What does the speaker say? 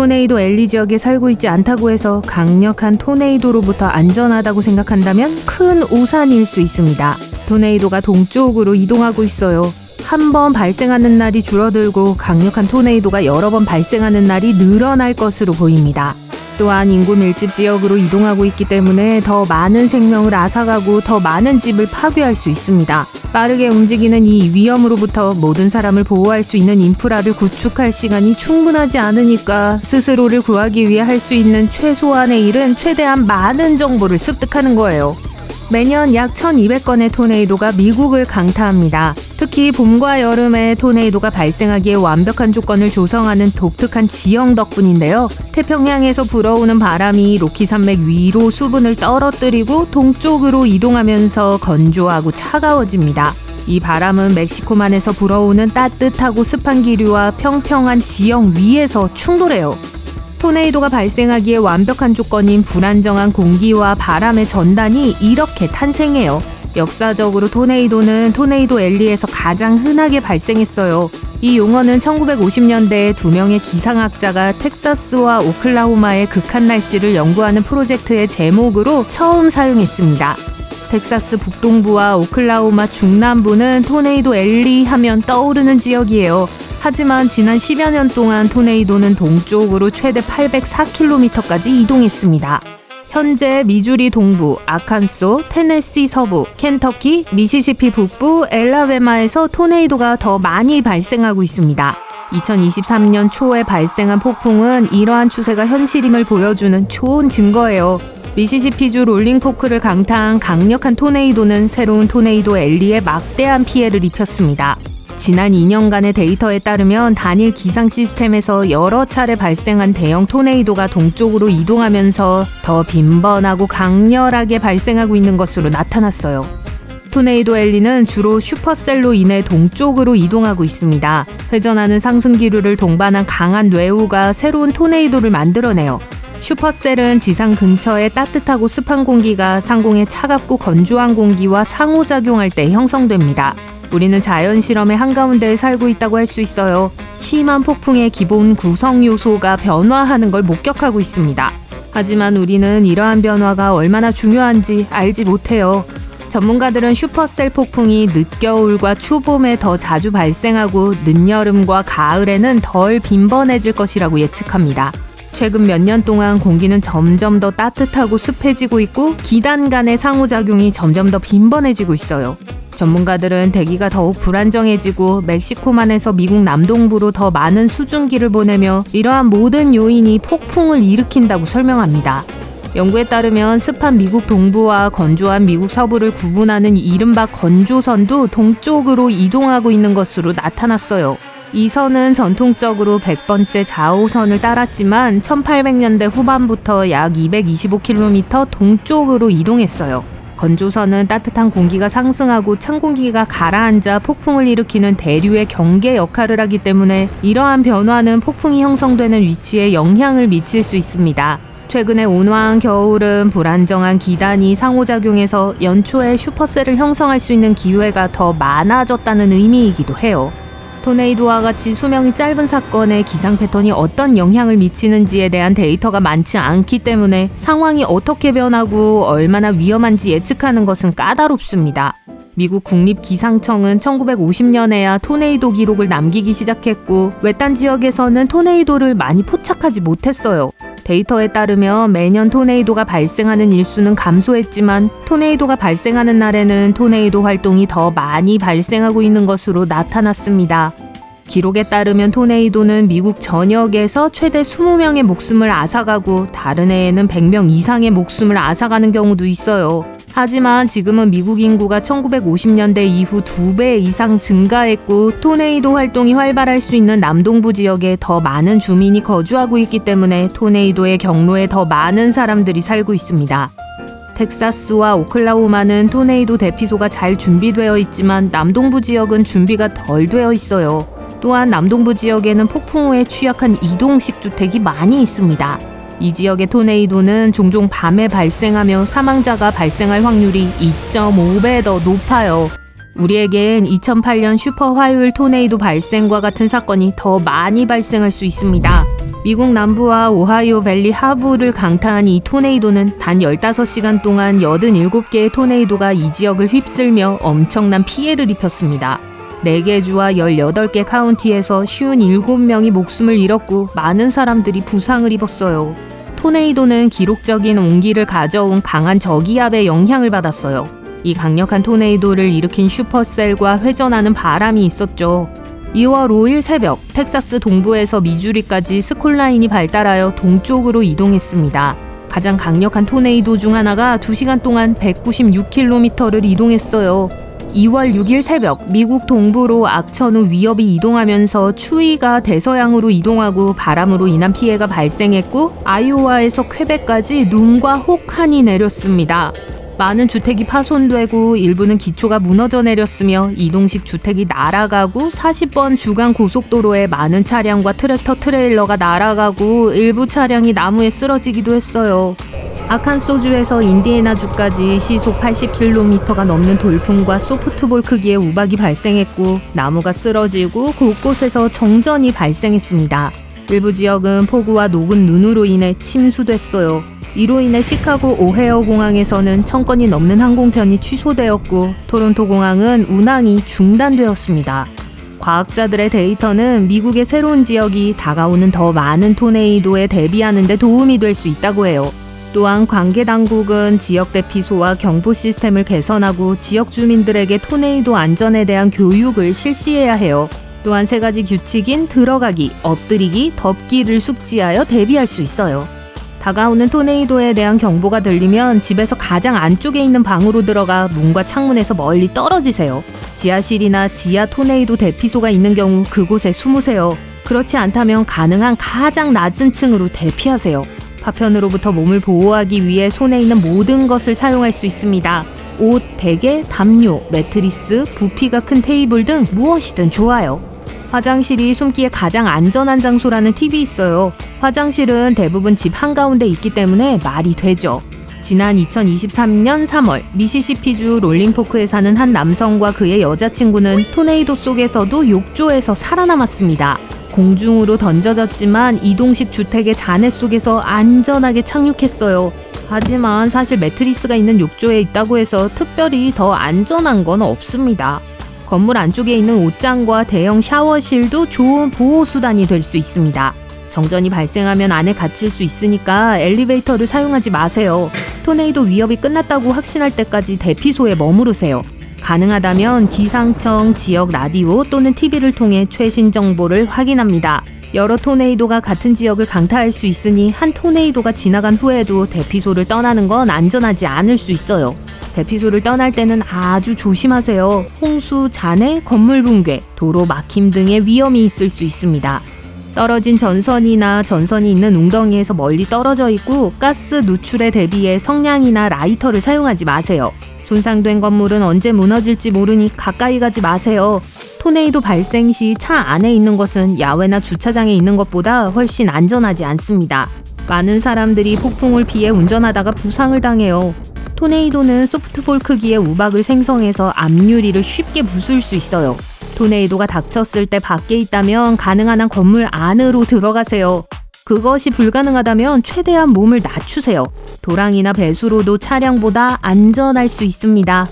토네이도 엘리 지역에 살고 있지 않다고 해서 강력한 토네이도로부터 안전하다고 생각한다면 큰 오산일 수 있습니다. 토네이도가 동쪽으로 이동하고 있어요. 한 번 발생하는 날이 줄어들고 강력한 토네이도가 여러 번 발생하는 날이 늘어날 것으로 보입니다. 또한 인구 밀집 지역으로 이동하고 있기 때문에 더 많은 생명을 앗아가고 더 많은 집을 파괴할 수 있습니다. 빠르게 움직이는 이 위험으로부터 모든 사람을 보호할 수 있는 인프라를 구축할 시간이 충분하지 않으니까 스스로를 구하기 위해 할 수 있는 최소한의 일은 최대한 많은 정보를 습득하는 거예요. 매년 약 1200건의 토네이도가 미국을 강타합니다. 특히 봄과 여름에 토네이도가 발생하기에 완벽한 조건을 조성하는 독특한 지형 덕분인데요. 태평양에서 불어오는 바람이 로키 산맥 위로 수분을 떨어뜨리고 동쪽으로 이동하면서 건조하고 차가워집니다. 이 바람은 멕시코만에서 불어오는 따뜻하고 습한 기류와 평평한 지형 위에서 충돌해요. 토네이도가 발생하기에 완벽한 조건인 불안정한 공기와 바람의 전단이 이렇게 탄생해요. 역사적으로 토네이도는 토네이도 엘리에서 가장 흔하게 발생했어요. 이 용어는 1950년대에 두 명의 기상학자가 텍사스와 오클라호마의 극한 날씨를 연구하는 프로젝트의 제목으로 처음 사용했습니다. 텍사스 북동부와 오클라호마 중남부는 토네이도 엘리 하면 떠오르는 지역이에요. 하지만 지난 10여 년 동안 토네이도는 동쪽으로 최대 804km까지 이동했습니다. 현재 미주리 동부, 아칸소, 테네시 서부, 켄터키, 미시시피 북부, 엘라베마에서 토네이도가 더 많이 발생하고 있습니다. 2023년 초에 발생한 폭풍은 이러한 추세가 현실임을 보여주는 좋은 증거예요. 미시시피주 롤링포크를 강타한 강력한 토네이도는 새로운 토네이도 엘리에 막대한 피해를 입혔습니다. 지난 2년간의 데이터에 따르면 단일 기상 시스템에서 여러 차례 발생한 대형 토네이도가 동쪽으로 이동하면서 더 빈번하고 강렬하게 발생하고 있는 것으로 나타났어요. 토네이도 엘리는 주로 슈퍼셀로 인해 동쪽으로 이동하고 있습니다. 회전하는 상승 기류를 동반한 강한 뇌우가 새로운 토네이도를 만들어내요. 슈퍼셀은 지상 근처의 따뜻하고 습한 공기가 상공의 차갑고 건조한 공기와 상호작용할 때 형성됩니다. 우리는 자연 실험의 한가운데에 살고 있다고 할 수 있어요. 심한 폭풍의 기본 구성 요소가 변화하는 걸 목격하고 있습니다. 하지만 우리는 이러한 변화가 얼마나 중요한지 알지 못해요. 전문가들은 슈퍼셀 폭풍이 늦겨울과 초봄에 더 자주 발생하고 늦여름과 가을에는 덜 빈번해질 것이라고 예측합니다. 최근 몇 년 동안 공기는 점점 더 따뜻하고 습해지고 있고 기단 간의 상호작용이 점점 더 빈번해지고 있어요. 전문가들은 대기가 더욱 불안정해지고 멕시코만에서 미국 남동부로 더 많은 수증기를 보내며 이러한 모든 요인이 폭풍을 일으킨다고 설명합니다. 연구에 따르면 습한 미국 동부와 건조한 미국 서부를 구분하는 이른바 건조선도 동쪽으로 이동하고 있는 것으로 나타났어요. 이 선은 전통적으로 100번째 좌우선을 따랐지만 1800년대 후반부터 약 225km 동쪽으로 이동했어요. 건조선은 따뜻한 공기가 상승하고 찬 공기가 가라앉아 폭풍을 일으키는 대류의 경계 역할을 하기 때문에 이러한 변화는 폭풍이 형성되는 위치에 영향을 미칠 수 있습니다. 최근에 온화한 겨울은 불안정한 기단이 상호작용해서 연초에 슈퍼셀을 형성할 수 있는 기회가 더 많아졌다는 의미이기도 해요. 토네이도와 같이 수명이 짧은 사건에 기상 패턴이 어떤 영향을 미치는지에 대한 데이터가 많지 않기 때문에 상황이 어떻게 변하고 얼마나 위험한지 예측하는 것은 까다롭습니다. 미국 국립기상청은 1950년에야 토네이도 기록을 남기기 시작했고 외딴 지역에서는 토네이도를 많이 포착하지 못했어요. 데이터에 따르면 매년 토네이도가 발생하는 일수는 감소했지만 토네이도가 발생하는 날에는 토네이도 활동이 더 많이 발생하고 있는 것으로 나타났습니다. 기록에 따르면 토네이도는 미국 전역에서 최대 20명의 목숨을 앗아가고 다른 해에는 100명 이상의 목숨을 앗아가는 경우도 있어요. 하지만 지금은 미국 인구가 1950년대 이후 2배 이상 증가했고 토네이도 활동이 활발할 수 있는 남동부 지역에 더 많은 주민이 거주하고 있기 때문에 토네이도의 경로에 더 많은 사람들이 살고 있습니다. 텍사스와 오클라호마는 토네이도 대피소가 잘 준비되어 있지만 남동부 지역은 준비가 덜 되어 있어요. 또한 남동부 지역에는 폭풍 후에 취약한 이동식 주택이 많이 있습니다. 이 지역의 토네이도는 종종 밤에 발생하며 사망자가 발생할 확률이 2.5배 더 높아요. 우리에겐 2008년 슈퍼 화요일 토네이도 발생과 같은 사건이 더 많이 발생할 수 있습니다. 미국 남부와 오하이오 밸리 하부를 강타한 이 토네이도는 단 15시간 동안 87개의 토네이도가 이 지역을 휩쓸며 엄청난 피해를 입혔습니다. 4개 주와 18개 카운티에서 57명이 목숨을 잃었고 많은 사람들이 부상을 입었어요. 토네이도는 기록적인 온기를 가져온 강한 저기압의 영향을 받았어요. 이 강력한 토네이도를 일으킨 슈퍼셀과 회전하는 바람이 있었죠. 2월 5일 새벽 텍사스 동부에서 미주리까지 스콜라인이 발달하여 동쪽으로 이동했습니다. 가장 강력한 토네이도 중 하나가 2시간 동안 196km를 이동했어요. 2월 6일 새벽 미국 동부로 악천 후 위협이 이동하면서 추위가 대서양으로 이동하고 바람으로 인한 피해가 발생했고 아이오와에서 퀘벡까지 눈과 혹한이 내렸습니다. 많은 주택이 파손되고 일부는 기초가 무너져 내렸으며 이동식 주택이 날아가고 40번 주간 고속도로에 많은 차량과 트랙터 트레일러가 날아가고 일부 차량이 나무에 쓰러지기도 했어요. 아칸소주에서 인디애나주까지 시속 80km가 넘는 돌풍과 소프트볼 크기의 우박이 발생했고 나무가 쓰러지고 곳곳에서 정전이 발생했습니다. 일부 지역은 폭우와 녹은 눈으로 인해 침수됐어요. 이로 인해 시카고 오헤어 공항에서는 1000건이 넘는 항공편이 취소되었고 토론토 공항은 운항이 중단되었습니다. 과학자들의 데이터는 미국의 새로운 지역이 다가오는 더 많은 토네이도에 대비하는 데 도움이 될 수 있다고 해요. 또한 관계 당국은 지역 대피소와 경보 시스템을 개선하고 지역 주민들에게 토네이도 안전에 대한 교육을 실시해야 해요. 또한 3가지 규칙인 들어가기, 엎드리기, 덮기를 숙지하여 대비할 수 있어요. 다가오는 토네이도에 대한 경보가 들리면 집에서 가장 안쪽에 있는 방으로 들어가 문과 창문에서 멀리 떨어지세요. 지하실이나 지하 토네이도 대피소가 있는 경우 그곳에 숨으세요. 그렇지 않다면 가능한 가장 낮은 층으로 대피하세요. 파편으로부터 몸을 보호하기 위해 손에 있는 모든 것을 사용할 수 있습니다. 옷, 베개, 담요, 매트리스, 부피가 큰 테이블 등 무엇이든 좋아요. 화장실이 숨기에 가장 안전한 장소라는 팁이 있어요. 화장실은 대부분 집 한가운데 있기 때문에 말이 되죠. 지난 2023년 3월 미시시피주 롤링포크에 사는 한 남성과 그의 여자친구는 토네이도 속에서도 욕조에서 살아남았습니다. 공중으로 던져졌지만 이동식 주택의 잔해 속에서 안전하게 착륙했어요. 하지만 사실 매트리스가 있는 욕조에 있다고 해서 특별히 더 안전한 건 없습니다. 건물 안쪽에 있는 옷장과 대형 샤워실도 좋은 보호수단이 될 수 있습니다. 정전이 발생하면 안에 갇힐 수 있으니까 엘리베이터를 사용하지 마세요. 토네이도 위협이 끝났다고 확신할 때까지 대피소에 머무르세요. 가능하다면 기상청, 지역 라디오 또는 TV를 통해 최신 정보를 확인합니다. 여러 토네이도가 같은 지역을 강타할 수 있으니 한 토네이도가 지나간 후에도 대피소를 떠나는 건 안전하지 않을 수 있어요. 대피소를 떠날 때는 아주 조심하세요. 홍수, 잔해, 건물 붕괴, 도로 막힘 등의 위험이 있을 수 있습니다. 떨어진 전선이나 전선이 있는 웅덩이에서 멀리 떨어져 있고 가스 누출에 대비해 성냥이나 라이터를 사용하지 마세요. 손상된 건물은 언제 무너질지 모르니 가까이 가지 마세요. 토네이도 발생 시 차 안에 있는 것은 야외나 주차장에 있는 것보다 훨씬 안전하지 않습니다. 많은 사람들이 폭풍을 피해 운전하다가 부상을 당해요. 토네이도는 소프트볼 크기의 우박을 생성해서 앞유리를 쉽게 부술 수 있어요. 토네이도가 닥쳤을 때 밖에 있다면 가능한 한 건물 안으로 들어가세요. 그것이 불가능하다면 최대한 몸을 낮추세요. 도랑이나 배수로도 차량보다 안전할 수 있습니다.